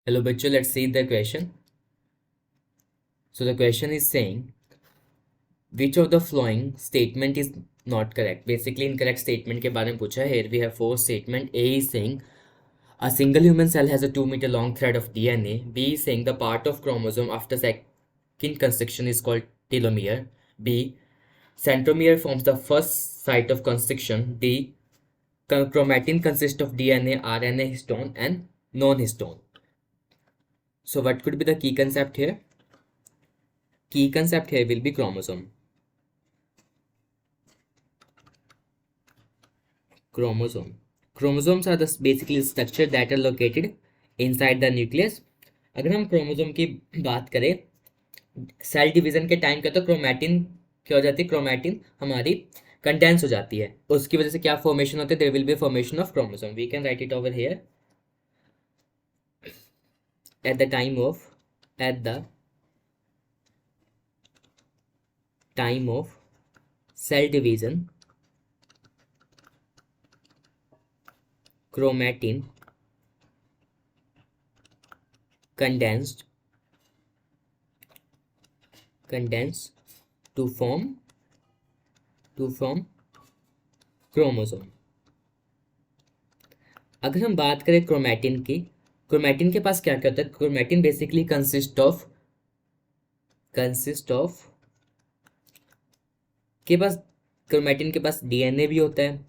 Hello, bachcho, let's see the question. So the question is saying, which of the following statement is not correct? Basically, incorrect statement के बारे में पूछा है. Here we have four statement. A is saying a single human cell has a 2 meter long thread of DNA. B is saying the part of chromosome after second constriction is called telomere. B, centromere forms the first site of constriction. D, chromatin consists of DNA, RNA, histone, and non-histone. So what could be the key concept here? Key concept here will be chromosome. Chromosomes are the basically structure that are located inside the nucleus. अगर हम chromosome की बात करें cell division के time का, तो chromatin क्या हो जाती है? क्रोमैटिन हमारी कंडेंस हो जाती है. उसकी वजह से क्या फॉर्मेशन होते हैं? There will be formation of chromosome. We can write it over here. at the time of cell division, chromatin condensed to form chromosome. अगर हम बात करें क्रोमैटिन की, क्रोमैटिन के पास क्या क्या होता है? क्रोमैटिन बेसिकली कंसिस्ट ऑफ के पास क्रोमैटिन के पास डीएनए भी होता है,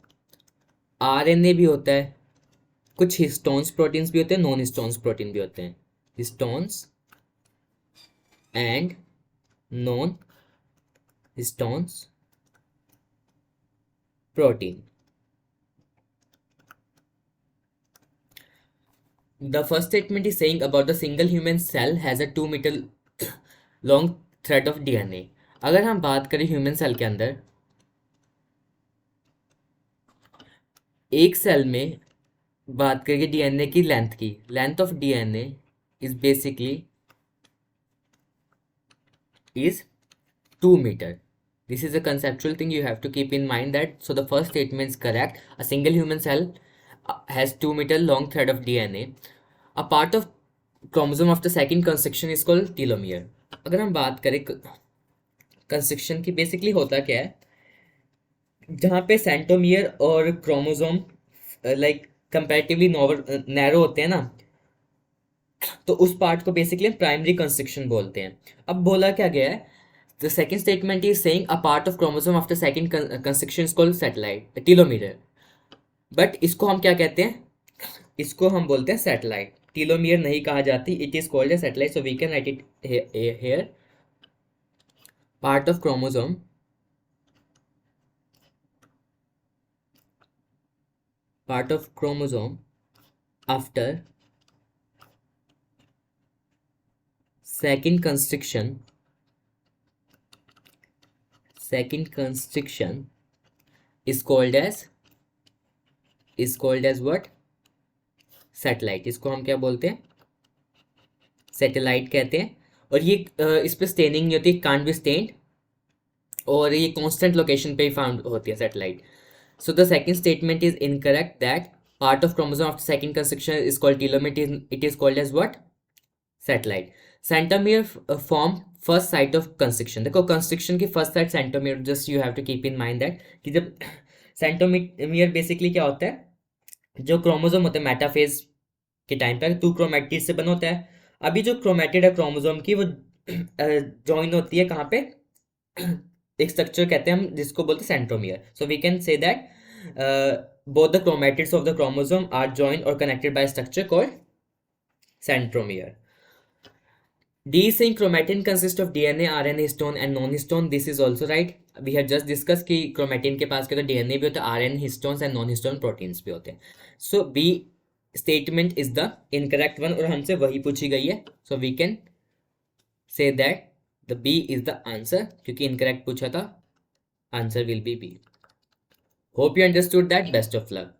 आरएनए भी होता है, कुछ हिस्टोन्स प्रोटीन्स भी होते हैं, नॉन हिस्टोन्स प्रोटीन भी होते हैं. Histones and non histones protein. The first statement is saying about the single human cell has a 2 meter long thread of DNA. अगर हम बात करें ह्यूमन सेल के अंदर एक सेल में बात करेंगे डीएनए की लेंथ की, length of DNA is basically is 2 meter. This is a conceptual thing you have to keep in mind that. So the first statement is correct. A single human cell has 2 meter long thread of DNA. A part of chromosome after second constriction is called telomere. अगर हम बात करें construction की, basically होता क्या है? जहाँ पे सेंटोमियर और क्रोमोसोम लाइक कंपैरेटिवली नैरो होते हैं ना, तो उस पार्ट को बेसिकली प्राइमरी कंस्ट्रक्शन बोलते हैं. अब बोला क्या गया है? The second statement is saying a part of chromosome after second constriction is called satellite telomere. But इसको हम क्या कहते हैं? इसको हम बोलते हैं सैटेलाइट. टीलोमियर नहीं कहा जाती, it is called a satellite. So we can write it here. Part of chromosome after second constriction is called as what? Satellite. इसको हम क्या बोलते हैं? सैटेलाइट कहते हैं. और ये इस पे स्टेनिंग नहीं होती, कांट बी स्टेन्ड, और ये कांस्टेंट लोकेशन पे ही फाउंड होती है satellite. So the second statement is incorrect that part of chromosome after second constriction is called telomere. It is called as what? Satellite. Centromere form first site of constriction. देखो constriction की first site centromere. Just you have to keep in mind that कि जब सेंटोमियर basically क्या होता है? जो chromosome होते हैं मेटाफेज के टाइम पर टू क्रोमैटिड से बना होता है. अभी जो क्रोमैटिड है क्रोमोसोम की, वो जॉइन होती है कहाँ पे? एक स्ट्रक्चर कहते हैं हम जिसको बोलते हैं centromere. So we can say that both the chromatids of the chromosome are joined or connected by a structure called centromere. D is saying chromatin consists of DNA, RNA, histone and non-histone. This is also right. We have just discussed कि chromatin के पास क्या होता है? DNA भी होता है, RNA, histones and non-histone proteins भी होते हैं. So B statement is the incorrect one और हमसे वही पूछी गई है. So we can say that the B is the answer क्योंकि incorrect पूछा था. Answer will be B. Hope you understood that. Best of luck.